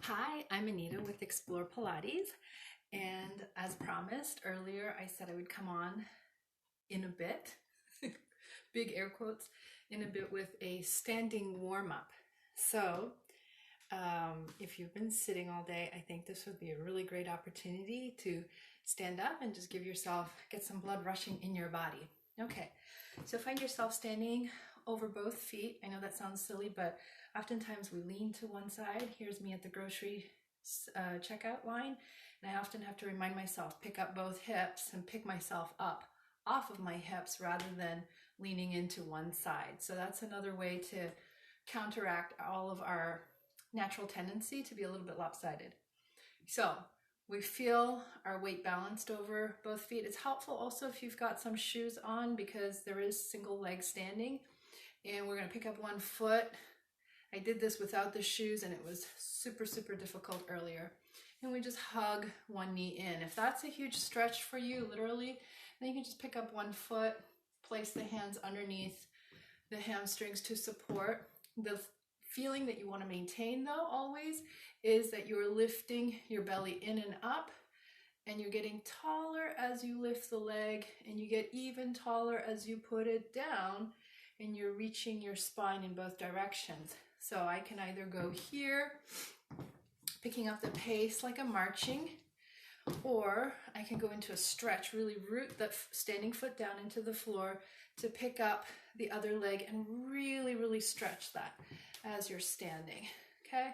Hi, I'm Anita with Explore Pilates, and as promised earlier, I said I would come on in a bit, big air quotes, in a bit with a standing warm-up. So, if you've been sitting all day, I think this would be a really great opportunity to stand up and just give yourself, get some blood rushing in your body. Okay, so find yourself standing over both feet. I know that sounds silly, but oftentimes we lean to one side. Here's me at the grocery checkout line, and I often have to remind myself, pick up both hips and pick myself up off of my hips rather than leaning into one side. So that's another way to counteract all of our natural tendency to be a little bit lopsided. So we feel our weight balanced over both feet. It's helpful also if you've got some shoes on because there is single leg standing. And we're going to pick up one foot. I did this without the shoes and it was super difficult earlier. And we just hug one knee in. If that's a huge stretch for you, literally, then you can just pick up one foot, place the hands underneath the hamstrings to support. The feeling that you want to maintain though always is that you're lifting your belly in and up, and you're getting taller as you lift the leg, and you get even taller as you put it down, and you're reaching your spine in both directions. So I can either go here, picking up the pace like I'm marching, or I can go into a stretch, really root the standing foot down into the floor to pick up the other leg and really stretch that as you're standing, okay?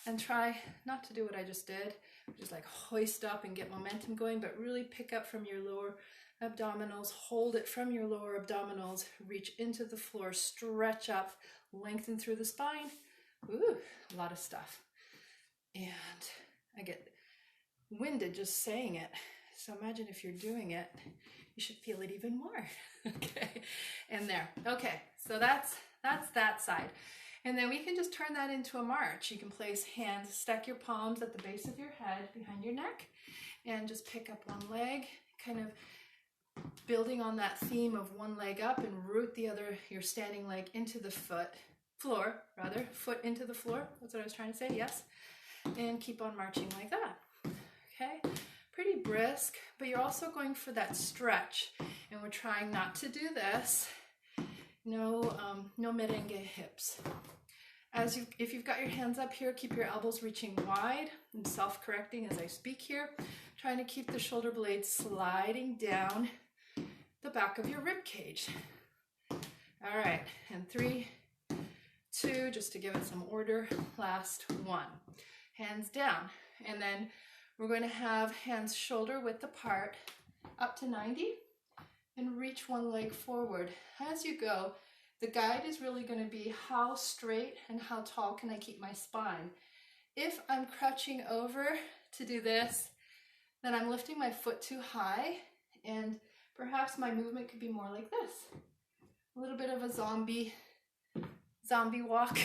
And try not to do what I just did, just like hoist up and get momentum going, but really pick up from your lower abdominals, hold it from your lower abdominals, reach into the floor, stretch up, lengthen through the spine. Ooh, a lot of stuff. And I get winded just saying it. So imagine if you're doing it, you should feel it even more. Okay, and there. Okay, so that's that side. And then we can just turn that into a march. You can place hands, stack your palms at the base of your head, behind your neck, and just pick up one leg, kind of building on that theme of one leg up and root the other, your standing leg into the foot into the floor. That's what I was trying to say, yes. And keep on marching like that, okay? Pretty brisk, but you're also going for that stretch. And we're trying not to do this. No merengue hips. If you've got your hands up here, keep your elbows reaching wide. I'm self-correcting as I speak here. Trying to keep the shoulder blades sliding down the back of your rib cage. All right, and 3, 2, just to give it some order. Last one. Hands down. And then we're going to have hands shoulder width apart up to 90 and reach one leg forward. As you go, the guide is really going to be how straight and how tall can I keep my spine. If I'm crouching over to do this, then I'm lifting my foot too high, and perhaps my movement could be more like this. A little bit of a zombie walk.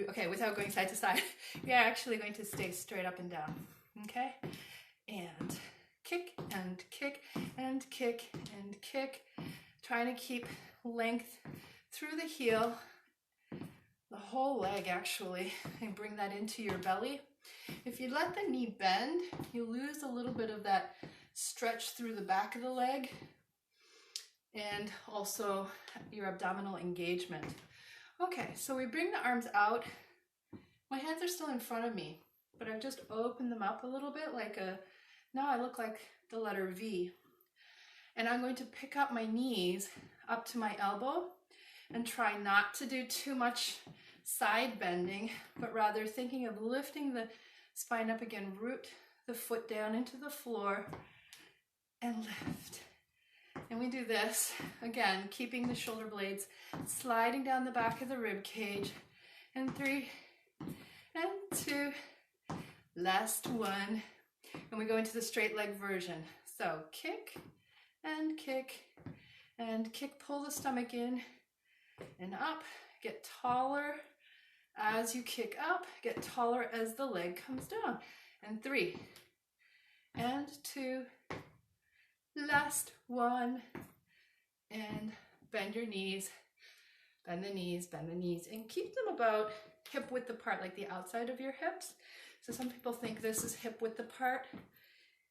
Okay, without going side to side. You're actually going to stay straight up and down. Okay? And kick and kick and kick and kick. Trying to keep length through the heel, the whole leg actually, and bring that into your belly. If you let the knee bend, you lose a little bit of that stretch through the back of the leg and also your abdominal engagement. Okay, so we bring the arms out. My hands are still in front of me, but I've just opened them up a little bit now I look like the letter V. And I'm going to pick up my knees up to my elbow and try not to do too much side bending, but rather thinking of lifting the spine up again, root the foot down into the floor and lift. And we do this, again, keeping the shoulder blades sliding down the back of the rib cage. And 3, and 2, last one. And we go into the straight leg version. So kick and kick and kick, pull the stomach in and up, get taller as you kick up, get taller as the leg comes down. And 3, and 2, last one, and bend your knees, bend the knees, and keep them about hip width apart, like the outside of your hips. So some people think this is hip width apart.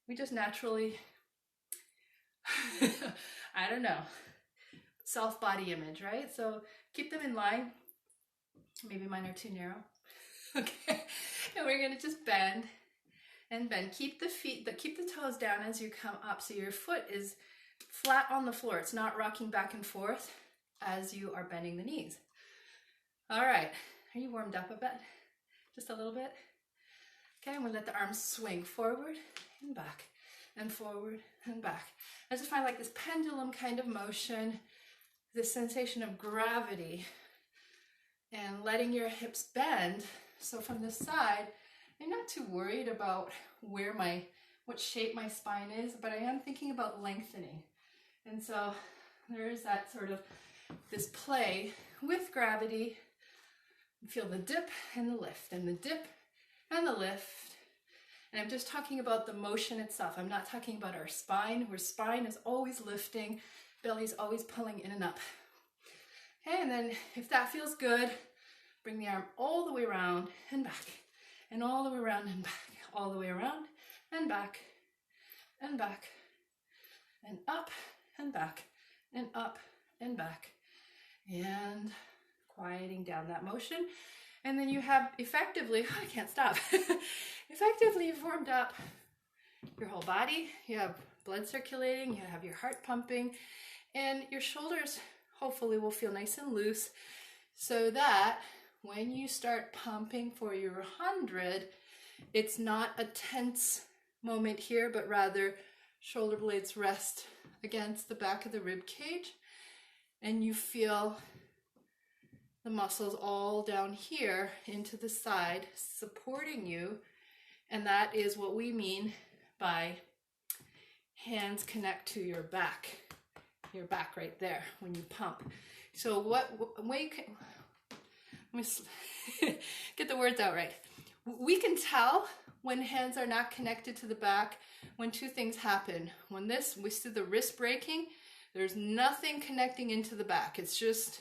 We just naturally, I don't know, self-body image, right? So keep them in line. Maybe mine are too narrow. Okay, and we're gonna just bend and bend. Keep keep the toes down as you come up, so your foot is flat on the floor. It's not rocking back and forth as you are bending the knees. All right, are you warmed up a bit? Just a little bit? Okay, I'm gonna let the arms swing forward and back and forward and back. I just find like this pendulum kind of motion, this sensation of gravity, and letting your hips bend. So from the side, I'm not too worried about what shape my spine is, but I am thinking about lengthening. And so there is that sort of this play with gravity. Feel the dip and the lift, and the dip and the lift. And I'm just talking about the motion itself. I'm not talking about our spine, where spine is always lifting, belly's always pulling in and up. Okay, and then if that feels good, bring the arm all the way around and back, and all the way around and back, all the way around and back, and back, and up and back, and up and back, and quieting down that motion. And then you have effectively, I can't stop, effectively you've warmed up your whole body. You have blood circulating, you have your heart pumping, and your shoulders hopefully will feel nice and loose, so that when you start pumping for your 100, it's not a tense moment here, but rather shoulder blades rest against the back of the rib cage, and you feel the muscles all down here into the side supporting you. And that is what we mean by hands connect to your back right there when you pump. So what way you can, let me get the words out right. We can tell when hands are not connected to the back when two things happen. When we see the wrist breaking, there's nothing connecting into the back. It's just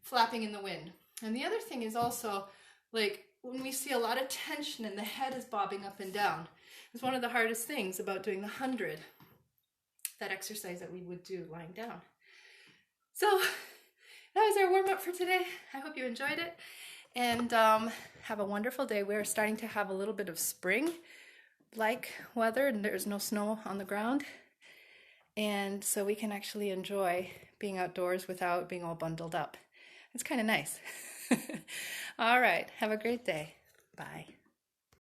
flapping in the wind. And the other thing is also, like, when we see a lot of tension and the head is bobbing up and down. It's one of the hardest things about doing the 100, that exercise that we would do lying down. So that was our warm up for today. I hope you enjoyed it, and have a wonderful day. We're starting to have a little bit of spring-like weather, and there's no snow on the ground. And so we can actually enjoy being outdoors without being all bundled up. It's kind of nice. All right. Have a great day. Bye.